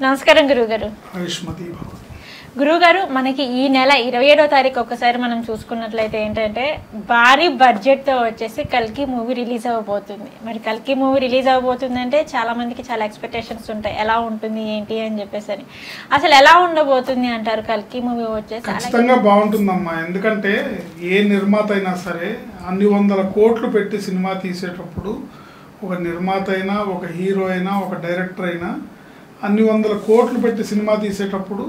నమస్కారం గురుగారు. గురుగారు, మనకి ఈ నెల 27వ తారీఖు ఒకసారి మనం చూసుకున్నట్లయితే ఏంటంటే భారీ బడ్జెట్తో వచ్చేసి కల్కి మూవీ రిలీజ్ అవ్వబోతుంది. మరి కల్కి మూవీ రిలీజ్ అవ్వబోతుంది అంటే చాలా మందికి చాలా ఎక్స్పెక్టేషన్స్ ఉంటాయి, ఎలా ఉంటుంది ఏంటి అని చెప్పేసి. అని అసలు ఎలా ఉండబోతుంది అంటారు కల్కి మూవీ వచ్చేసి? ఖచ్చితంగా బాగుంటుందమ్మా. ఎందుకంటే ఏ నిర్మాత అయినా సరే అన్ని వందల కోట్లు పెట్టి సినిమా తీసేటప్పుడు ఒక నిర్మాత అయినా, ఒక హీరో అయినా, ఒక డైరెక్టర్ అయినా అన్ని వందల కోట్లు పెట్టి సినిమా తీసేటప్పుడు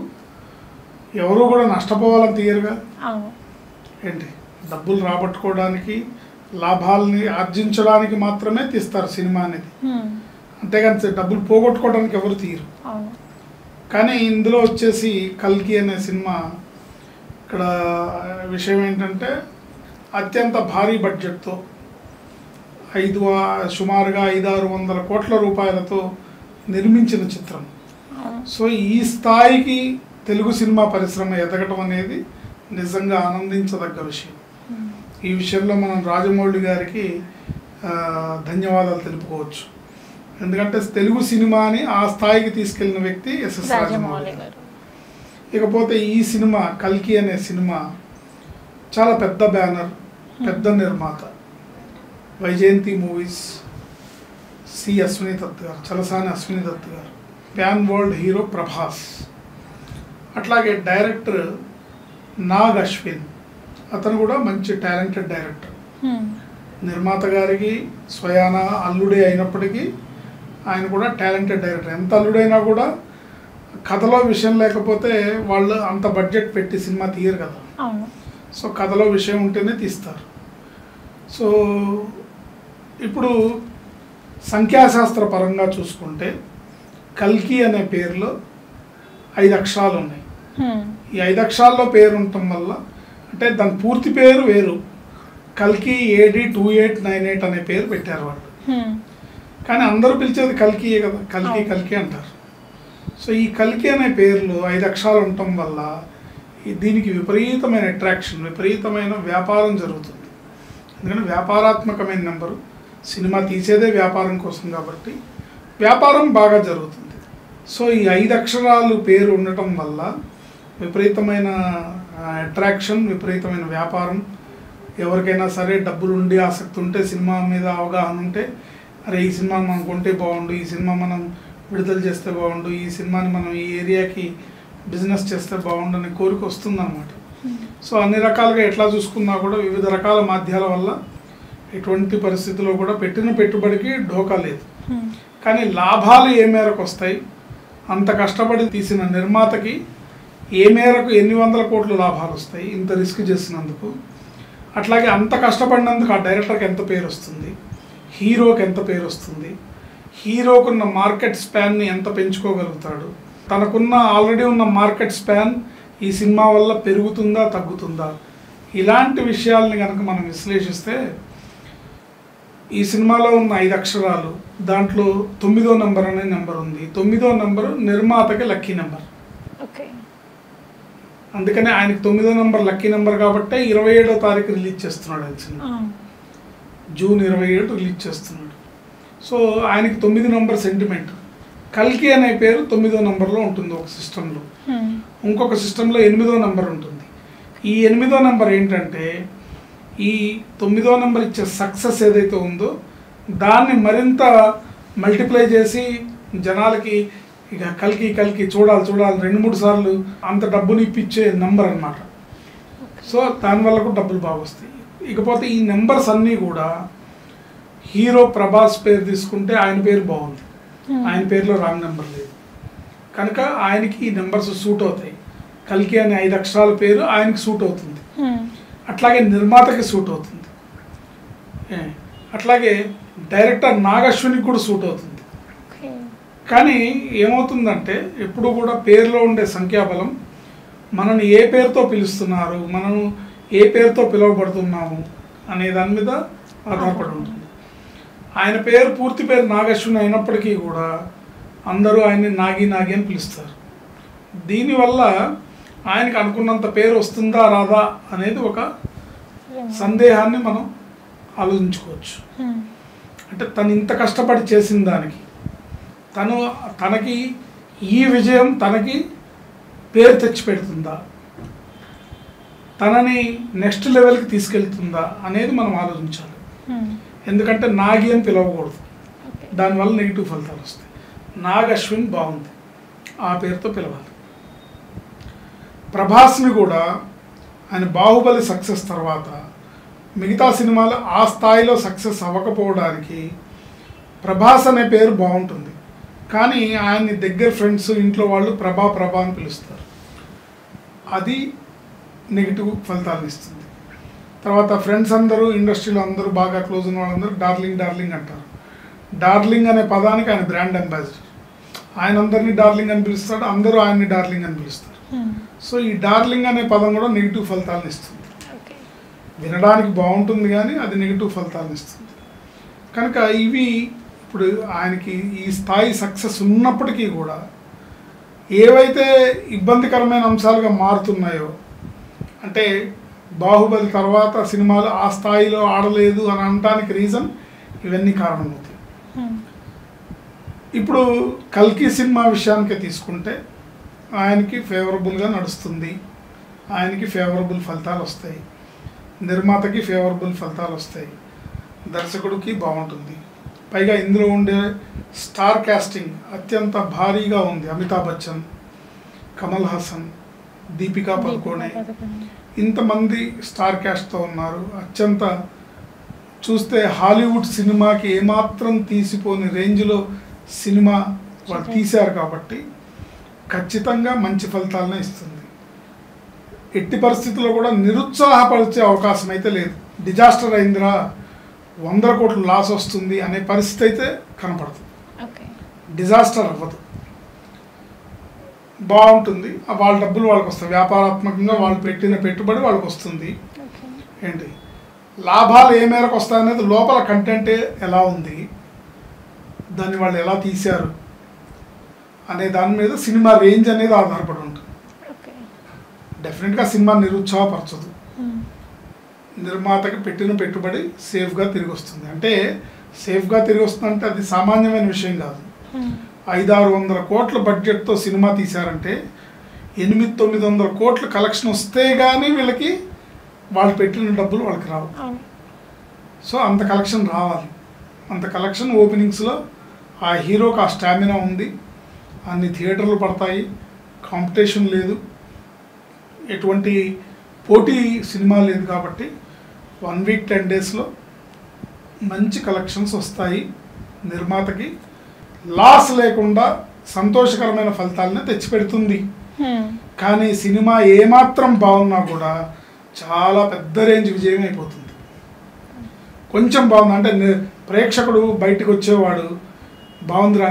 ఎవరు కూడా నష్టపోవాలని తీయరుగా. ఏంటి, డబ్బులు రాబట్టుకోవడానికి, లాభాలని ఆర్జించడానికి మాత్రమే తీస్తారు సినిమా అనేది. అంతేగాని డబ్బులు పోగొట్టుకోవడానికి ఎవరు తీయరు. కానీ ఇందులో వచ్చేసి కల్కి అనే సినిమా ఇక్కడ విషయం ఏంటంటే అత్యంత భారీ బడ్జెట్తో సుమారుగా 500-600 కోట్ల రూపాయలతో నిర్మించిన చిత్రం. సో ఈ స్థాయికి తెలుగు సినిమా పరిశ్రమ ఎదగటం అనేది నిజంగా ఆనందించదగ్గ విషయం. ఈ విషయంలో మనం రాజమౌళి గారికి ధన్యవాదాలు తెలుపుకోవచ్చు. ఎందుకంటే తెలుగు సినిమాని ఆ స్థాయికి తీసుకెళ్లిన వ్యక్తి ఎస్ఎస్ రాజమౌళి గారు. ఇకపోతే ఈ సినిమా కల్కి అనే సినిమా చాలా పెద్ద బ్యానర్, పెద్ద నిర్మాత వైజయంతి మూవీస్, సి అశ్విని దత్ గారు, చలసాని అశ్విని దత్ గారు, ప్యాన్ వరల్డ్ హీరో ప్రభాస్, అట్లాగే డైరెక్టర్ నాగ్ అశ్విన్, అతను కూడా మంచి టాలెంటెడ్ డైరెక్టర్. నిర్మాత గారికి స్వయాన అల్లుడే అయినప్పటికీ ఆయన కూడా టాలెంటెడ్ డైరెక్టర్. ఎంత అల్లుడైనా కూడా కథలో విషయం లేకపోతే వాళ్ళు అంత బడ్జెట్ పెట్టి సినిమా తీయరు కదా. సో కథలో విషయం ఉంటేనే తీస్తారు. సో ఇప్పుడు సంఖ్యాశాస్త్ర పరంగా చూసుకుంటే కల్కి అనే పేరులో 5 అక్షరాలు ఉన్నాయి. ఈ 5 అక్షరాల్లో పేరు ఉండటం వల్ల, అంటే దాని పూర్తి పేరు వేరు, కల్కి AD 2898 అనే పేరు పెట్టారు వాళ్ళు. కానీ అందరూ పిలిచేది కల్కియే కదా, కల్కి కల్కి అంటారు. సో ఈ కల్కి అనే పేర్లు 5 అక్షరాలు ఉండటం వల్ల దీనికి విపరీతమైన అట్రాక్షన్, విపరీతమైన వ్యాపారం జరుగుతుంది. ఎందుకంటే వ్యాపారాత్మకమైన నెంబరు, సినిమా తీసేదే వ్యాపారం కోసం కాబట్టి వ్యాపారం బాగా జరుగుతుంది. సో ఈ 5 అక్షరాలు పేరు ఉండటం వల్ల విపరీతమైన అట్రాక్షన్, విపరీతమైన వ్యాపారం. ఎవరికైనా సరే డబ్బులు ఉండి ఆసక్తి ఉంటే, సినిమా మీద అవగాహన ఉంటే, అరే ఈ సినిమా మనం కొంటే బాగుండు, ఈ సినిమా మనం విడుదల చేస్తే బాగుండు, ఈ సినిమాని మనం ఈ ఏరియాకి బిజినెస్ చేస్తే బాగుండు అనే కోరిక వస్తుందన్నమాట. సో అన్ని రకాలుగా ఎట్లా చూసుకున్నా కూడా వివిధ రకాల మాధ్యాల వల్ల ఎటువంటి పరిస్థితుల్లో కూడా పెట్టిన పెట్టుబడికి ఢోకా లేదు. కానీ లాభాలు ఏ మేరకు వస్తాయి, అంత కష్టపడి తీసిన నిర్మాతకి ఏ మేరకు ఎన్ని వందల కోట్ల లాభాలు వస్తాయి ఇంత రిస్క్ చేసినందుకు. అట్లాగే అంత కష్టపడినందుకు ఆ డైరెక్టర్కి ఎంత పేరు వస్తుంది, హీరోకి ఎంత పేరు వస్తుంది, హీరోకున్న మార్కెట్ స్పాన్ని ఎంత పెంచుకోగలుగుతాడు, తనకున్న ఆల్రెడీ ఉన్న మార్కెట్ స్పాన్ ఈ సినిమా వల్ల పెరుగుతుందా తగ్గుతుందా, ఇలాంటి విషయాల్ని కనుక మనం విశ్లేషిస్తే ఈ సినిమాలో ఉన్న 5 అక్షరాలు, దాంట్లో 9వ నెంబర్ అనే నెంబర్ ఉంది. 9వ నెంబరు నిర్మాతకి లక్కీ నెంబర్. అందుకనే ఆయనకి 9వ నెంబర్ లక్కీ నెంబర్ కాబట్టి 27వ తారీఖు రిలీజ్ చేస్తున్నాడు ఆయన సినిమా. జూన్ 27 రిలీజ్ చేస్తున్నాడు. సో ఆయనకి 9 నెంబర్ సెంటిమెంట్. కల్కి అనే పేరు 9వ నెంబర్లో ఉంటుంది ఒక సిస్టంలో, ఇంకొక సిస్టంలో 8వ నెంబర్ ఉంటుంది. ఈ 8వ నెంబర్ ఏంటంటే ఈ 9వ నెంబర్ ఇచ్చే సక్సెస్ ఏదైతే ఉందో దాన్ని మరింత మల్టిప్లై చేసి జనాలకి ఇక కల్కి కల్కి చూడాలి 2-3 సార్లు అంత డబ్బుని ఇప్పించే నెంబర్ అన్నమాట. సో దానివల్ల కూడా డబ్బులు బాగా వస్తాయి. ఇకపోతే ఈ నెంబర్స్ అన్నీ కూడా హీరో ప్రభాస్ పేరు తీసుకుంటే ఆయన పేరు బాగుంది, ఆయన పేరులో రాంగ్ నెంబర్ లేదు కనుక ఆయనకి ఈ నెంబర్స్ సూట్ అవుతాయి. కల్కి అనే 5 అక్షరాల పేరు ఆయనకి సూట్ అవుతుంది, అట్లాగే నిర్మాతకి సూట్ అవుతుంది, అట్లాగే డైరెక్టర్ నాగ్ అశ్వినికి కూడా సూట్ అవుతుంది. కానీ ఏమవుతుందంటే ఎప్పుడు కూడా పేరులో ఉండే సంఖ్యాబలం మనని ఏ పేరుతో పిలుస్తున్నారు, మనం ఏ పేరుతో పిలువబడుతున్నాము అనే దాని మీద ఆధారపడి ఉంటుంది. ఆయన పేరు పూర్తి పేరు నాగ్ అశ్విన్ అయినప్పటికీ కూడా అందరూ ఆయన్ని నాగి నాగి అని పిలుస్తారు. దీనివల్ల ఆయనకు అనుకున్నంత పేరు వస్తుందా రాదా అనేది ఒక సందేహాన్ని మనం ఆలోచించుకోవచ్చు. అంటే తను ఇంత కష్టపడి చేసిన దానికి తనకి ఈ విజయం తనకి పేరు తెచ్చిపెడుతుందా, తనని నెక్స్ట్ లెవెల్కి తీసుకెళ్తుందా అనేది మనం ఆలోచించాలి. ఎందుకంటే నాగి అని పిలవకూడదు, దానివల్ల నెగిటివ్ ఫలితాలు వస్తాయి. నాగ్ అశ్విన్ బాగుంది, ఆ పేరుతో పిలవాలి. ప్రభాస్ని కూడా ఆయన బాహుబలి సక్సెస్ తర్వాత మిగతా సినిమాలు ఆ స్థాయిలో సక్సెస్ అవ్వకపోవడానికి ప్రభాస్ అనే పేరు బాగుంటుంది, కానీ ఆయన్ని దగ్గర ఫ్రెండ్స్ ఇంట్లో వాళ్ళు ప్రభా అని పిలుస్తారు, అది నెగిటివ్ ఫలితాలను ఇస్తుంది. తర్వాత ఫ్రెండ్స్ అందరూ ఇండస్ట్రీలో అందరూ బాగా క్లోజ్ ఉన్న వాళ్ళందరూ డార్లింగ్ అంటారు. డార్లింగ్ అనే పదానికి ఆయన బ్రాండ్ అంబాసిడర్, ఆయన అందరినీ డార్లింగ్ అని పిలుస్తాడు, అందరూ ఆయన్ని డార్లింగ్ అని పిలుస్తారు. సో ఈ డార్లింగ్ అనే పదం కూడా నెగిటివ్ ఫలితాలను ఇస్తుంది. వినడానికి బాగుంటుంది కానీ అది నెగిటివ్ ఫలితాలను ఇస్తుంది. కనుక ఇవి ఇప్పుడు ఆయనకి ఈ స్థాయి సక్సెస్ ఉన్నప్పటికీ కూడా ఏవైతే ఇబ్బందికరమైన అంశాలుగా మారుతున్నాయో, అంటే బాహుబలి తర్వాత సినిమాలు ఆ స్థాయిలో ఆడలేదు అని అనడానికి రీజన్ ఇవన్నీ కారణమవుతాయి. ఇప్పుడు కల్కి సినిమా విషయానికి తీసుకుంటే ఆయనకి ఫేవరబుల్గా నడుస్తుంది, ఆయనకి ఫేవరబుల్ ఫలితాలు వస్తాయి, నిర్మాతకి ఫేవరబుల్ ఫలితాలు వస్తాయి, దర్శకుడికి బాగుంటుంది. పైగా ఇందులో ఉండే స్టార్ కాస్టింగ్ అత్యంత భారీగా ఉంది. అమితాబ్ బచ్చన్, కమల్ హాసన్, దీపికా పదుకోనే, ఇంతమంది స్టార్ క్యాస్ట్తో ఉన్నారు. అత్యంత చూస్తే హాలీవుడ్ సినిమాకి ఏమాత్రం తీసిపోని రేంజ్లో సినిమా వాళ్ళు తీశారు కాబట్టి ఖచ్చితంగా మంచి ఫలితాలనే ఇస్తుంది. ఎట్టి పరిస్థితుల్లో కూడా నిరుత్సాహపరిచే అవకాశం అయితే లేదు. డిజాస్టర్ అయిందిరా 100 కోట్లు లాస్ వస్తుంది అనే పరిస్థితి అయితే కనపడదు. డిజాస్టర్ అవ్వదు, బాగుంటుంది. వాళ్ళ డబ్బులు వాళ్ళకి వస్తాయి, వ్యాపారాత్మకంగా వాళ్ళు పెట్టిన పెట్టుబడి వాళ్ళకి వస్తుంది. ఏంటి లాభాలు ఏ మేరకు వస్తాయనేది లోపల కంటెంట్ ఎలా ఉంది, దాన్ని వాళ్ళు ఎలా తీశారు అనే దాని మీద సినిమా రేంజ్ అనేది ఆధారపడి ఉంటుంది. డెఫినెట్గా సినిమా నిరుత్సాహపరచదు, నిర్మాతకి పెట్టిన పెట్టుబడి సేఫ్గా తిరిగి వస్తుంది. అంటే సేఫ్గా తిరిగి వస్తుందంటే అది సామాన్యమైన విషయం కాదు. 500-600 కోట్ల బడ్జెట్తో సినిమా తీశారంటే 800-900 కోట్ల కలెక్షన్ వస్తే కానీ వీళ్ళకి వాళ్ళు పెట్టిన డబ్బులు వాళ్ళకి రావు. సో అంత కలెక్షన్ రావాలి, అంత కలెక్షన్ ఓపెనింగ్స్లో ఆ హీరోకి ఆ స్టామినా ఉంది, అన్ని థియేటర్లు పడతాయి, కాంపిటీషన్ లేదు, ఎటువంటి పోటీ సినిమా లేదు. కాబట్టి 1 వీక్ 10 డేస్లో మంచి కలెక్షన్స్ వస్తాయి, నిర్మాతకి లాస్ లేకుండా సంతోషకరమైన ఫలితాలని తెచ్చిపెడుతుంది. కానీ సినిమా ఏమాత్రం బాగున్నా కూడా చాలా పెద్ద రేంజ్ విజయం అయిపోతుంది. కొంచెం బాగుంది అంటే ప్రేక్షకుడు బయటకు వచ్చేవాడు బాగుందిరా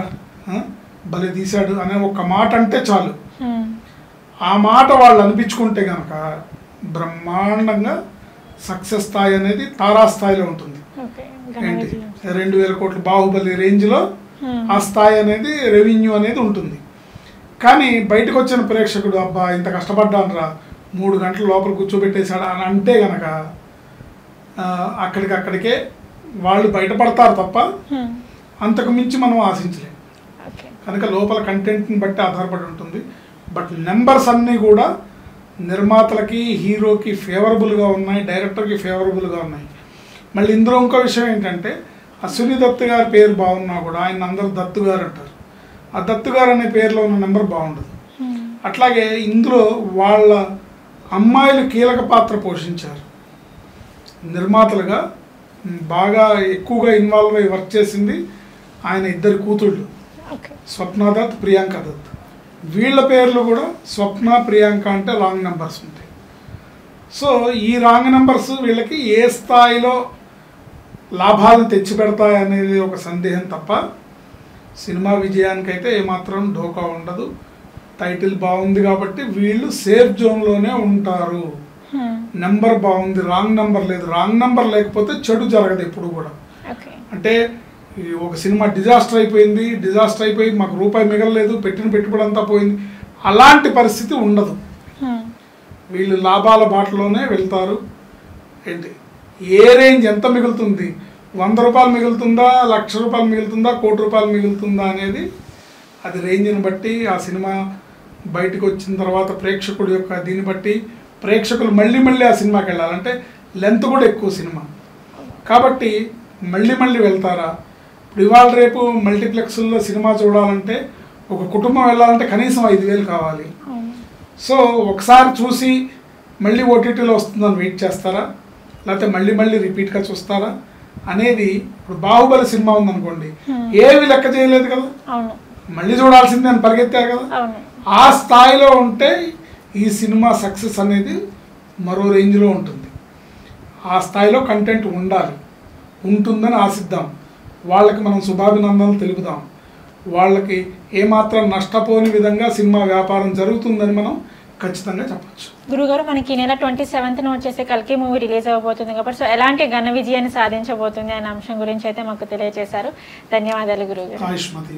భలే తీశాడు అనే ఒక మాట అంటే చాలు, ఆ మాట వాళ్ళు అనిపించుకుంటే కనుక బ్రహ్మాండంగా సక్సెస్ స్థాయి అనేది తారాస్థాయిలో ఉంటుంది. ఏంటి 2000 కోట్లు బాహుబలి రేంజ్లో ఆ స్థాయి అనేది రెవెన్యూ అనేది ఉంటుంది. కానీ బయటకు వచ్చిన ప్రేక్షకుడు అబ్బా ఇంత కష్టపడ్డాను రా 3 గంటల లోపల కూర్చోబెట్టేశాడు అని అంటే కనుక అక్కడికే వాళ్ళు బయటపడతారు తప్ప అంతకు మించి మనం ఆశించలేము. కనుక లోపల కంటెంట్ని బట్టి ఆధారపడి ఉంటుంది. బట్ నెంబర్స్ అన్నీ కూడా నిర్మాతలకి హీరోకి ఫేవరబుల్గా ఉన్నాయి, డైరెక్టర్కి ఫేవరబుల్గా ఉన్నాయి. మళ్ళీ ఇందులో ఇంకో విషయం ఏంటంటే అశ్విని దత్ గారి పేరు బాగున్నా కూడా ఆయన అందరూ దత్తు గారు అంటారు. ఆ దత్తు గారు అనే పేరులో ఉన్న నెంబర్ బాగుండదు. అట్లాగే ఇందులో వాళ్ళ అమ్మాయిలు కీలక పాత్ర పోషించారు. నిర్మాతలుగా బాగా ఎక్కువగా ఇన్వాల్వ్ అయ్యి వర్క్ చేసింది ఆయన 2 కూతుళ్ళు, స్వప్న దత్, ప్రియాంక దత్. వీళ్ళ పేర్లు కూడా స్వప్న, ప్రియాంక అంటే రాంగ్ నెంబర్స్ ఉంటాయి. సో ఈ రాంగ్ నెంబర్స్ వీళ్ళకి ఏ స్థాయిలో లాభాలు తెచ్చిపెడతాయి అనేది ఒక సందేహం తప్ప సినిమా విజయానికైతే ఏమాత్రం ఢోకా ఉండదు. టైటిల్ బాగుంది కాబట్టి వీళ్ళు సేఫ్ జోన్లోనే ఉంటారు. నెంబర్ బాగుంది, రాంగ్ నెంబర్ లేదు. రాంగ్ నెంబర్ లేకపోతే చెడు జరగదు ఎప్పుడు కూడా. అంటే ఒక సినిమా డిజాస్టర్ అయిపోయి మాకు రూపాయి మిగలలేదు, పెట్టిన పెట్టుబడి అంతా పోయింది, అలాంటి పరిస్థితి ఉండదు. వీళ్ళు లాభాల బాటలోనే వెళ్తారు. ఏంటి ఏ రేంజ్ ఎంత మిగులుతుంది, 100 రూపాయలు మిగులుతుందా, 1,00,000 రూపాయలు మిగులుతుందా, 1,00,00,000 రూపాయలు మిగులుతుందా అనేది అది రేంజ్ని బట్టి ఆ సినిమా బయటకు వచ్చిన తర్వాత ప్రేక్షకుడి యొక్క దీన్ని బట్టి ప్రేక్షకులు మళ్ళీ మళ్ళీ ఆ సినిమాకి వెళ్ళాలంటే లెంత్ కూడా ఎక్కువ సినిమా కాబట్టి మళ్ళీ మళ్ళీ వెళ్తారా? ఇప్పుడు ఇవాళ రేపు మల్టీప్లెక్స్లో సినిమా చూడాలంటే ఒక కుటుంబం వెళ్ళాలంటే కనీసం 5,000 కావాలి. సో ఒకసారి చూసి మళ్ళీ ఓటీటీలో వస్తుందని వెయిట్ చేస్తారా, లేకపోతే మళ్ళీ మళ్ళీ రిపీట్గా చూస్తారా అనేది. ఇప్పుడు బాహుబలి సినిమా ఉందనుకోండి, ఏవి లెక్క చేయలేదు కదా, మళ్ళీ చూడాల్సిందే అని పరిగెత్తారు కదా. ఆ స్థాయిలో ఉంటే ఈ సినిమా సక్సెస్ అనేది మరో రేంజ్లో ఉంటుంది. ఆ స్థాయిలో కంటెంట్ ఉంటుందని ఆశిద్దాం. వాళ్ళకి మనం శుభాభినందనలు తెలుపుదాం. వాళ్ళకి ఏమాత్రం నష్టపోని విధంగా సినిమా వ్యాపారం జరుగుతుందని మనం ఖచ్చితంగా చెప్పచ్చు. గురుగారు, మనకి ఈ నెల 27న వచ్చేసి కల్కి మూవీ రిలీజ్ అవ్వబోతుంది కాబట్టి సో ఎలాంటి ఘన విజయాన్ని సాధించబోతుంది అనే అంశం గురించి అయితే మాకు తెలియజేశారు. ధన్యవాదాలు గురుగారు. ఆయుష్మతి.